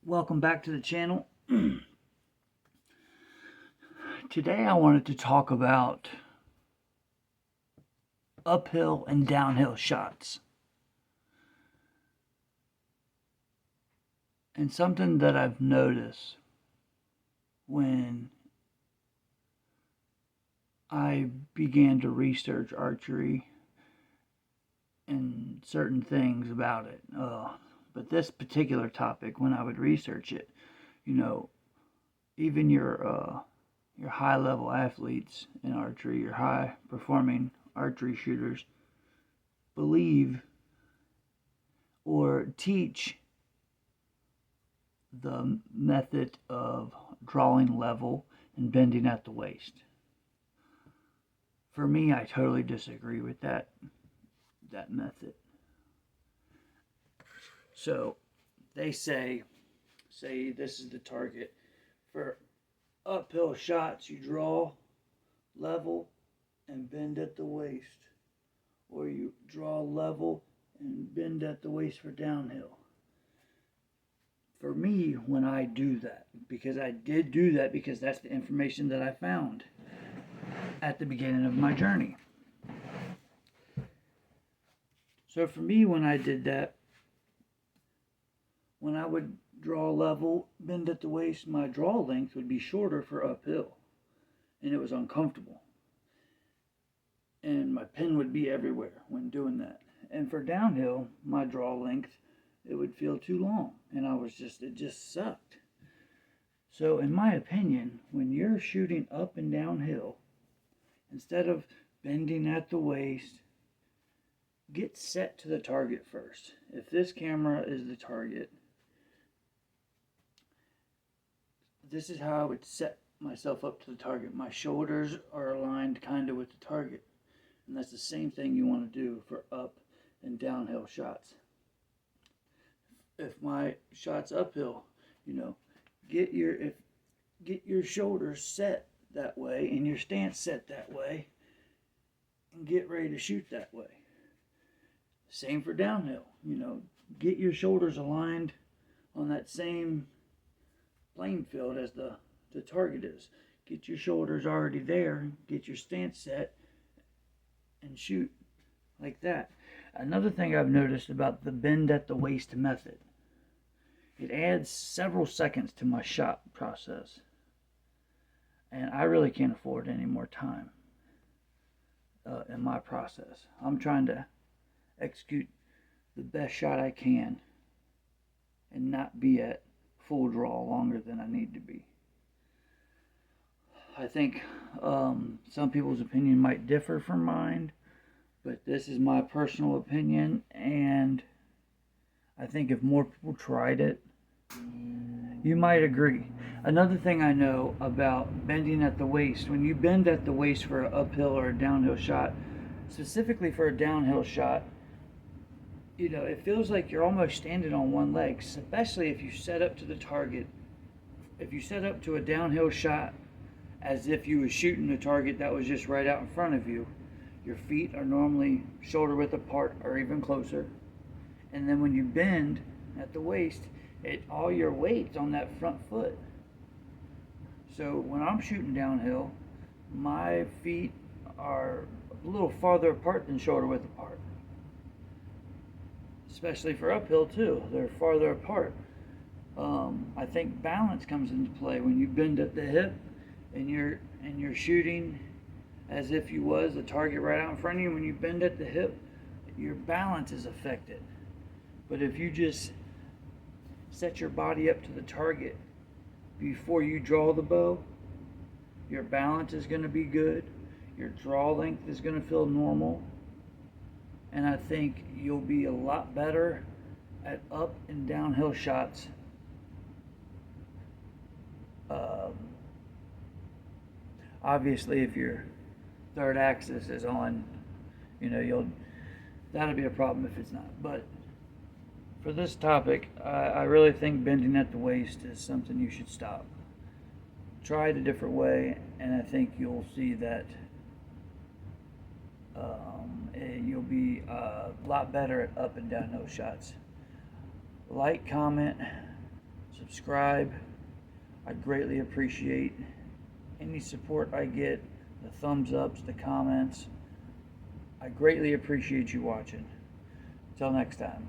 Welcome back to the channel. Today I wanted to talk about uphill and downhill shots. And something that I've noticed when I began to research archery and certain things about it. But this particular topic, when I would research it, even your high level athletes in archery, your high performing archery shooters, believe or teach the method of drawing level and bending at the waist. For me, I totally disagree with that method. So they say this is the target. For uphill shots, you draw level and bend at the waist, or you draw level and bend at the waist for downhill. For me, when I do that, because I did do that because that's the information that I found at the beginning of my journey. So for me, when I did that, when I would draw level, bend at the waist, my draw length would be shorter for uphill, and it was uncomfortable. And my pen would be everywhere when doing that. And for downhill, my draw length, it would feel too long, and it just sucked. So in my opinion, when you're shooting up and downhill, instead of bending at the waist, get set to the target first. If this camera is the target, this is how I would set myself up to the target. My shoulders are aligned kind of with the target. And that's the same thing you want to do for up and downhill shots. If my shot's uphill, get your shoulders set that way and your stance set that way and get ready to shoot that way. Same for downhill. Get your shoulders aligned on that same playing field as the target is. Get your shoulders already there, get your stance set, and shoot like that. Another thing I've noticed about the bend at the waist method, it adds several seconds to my shot process. And I really can't afford any more time in my process. I'm trying to execute the best shot I can and not be at full draw longer than I need to be. I think some people's opinion might differ from mine, but this is my personal opinion, and I think if more people tried it, you might agree. Another thing I know about bending at the waist, when you bend at the waist for an uphill or a downhill shot, specifically for a downhill shot, it feels like you're almost standing on one leg, especially if you set up to the target. If you set up to a downhill shot as if you were shooting a target that was just right out in front of you, your feet are normally shoulder width apart or even closer. And then when you bend at the waist, all your weight's on that front foot. So when I'm shooting downhill, my feet are a little farther apart than shoulder width apart. Especially for uphill too, they're farther apart. I think balance comes into play when you bend at the hip and you're shooting as if you was a target right out in front of you. When you bend at the hip, your balance is affected. But if you just set your body up to the target before you draw the bow, your balance is going to be good, your draw length is going to feel normal, and I think you'll be a lot better at up and downhill shots. Obviously, if your third axis is on, that'll be a problem if it's not. But for this topic, I really think bending at the waist is something you should stop. Try it a different way, and I think you'll see that you'll be a lot better at up and downhill shots. Like, comment, subscribe. I greatly appreciate any support I get, the thumbs ups, the comments. I greatly appreciate you watching. Until next time.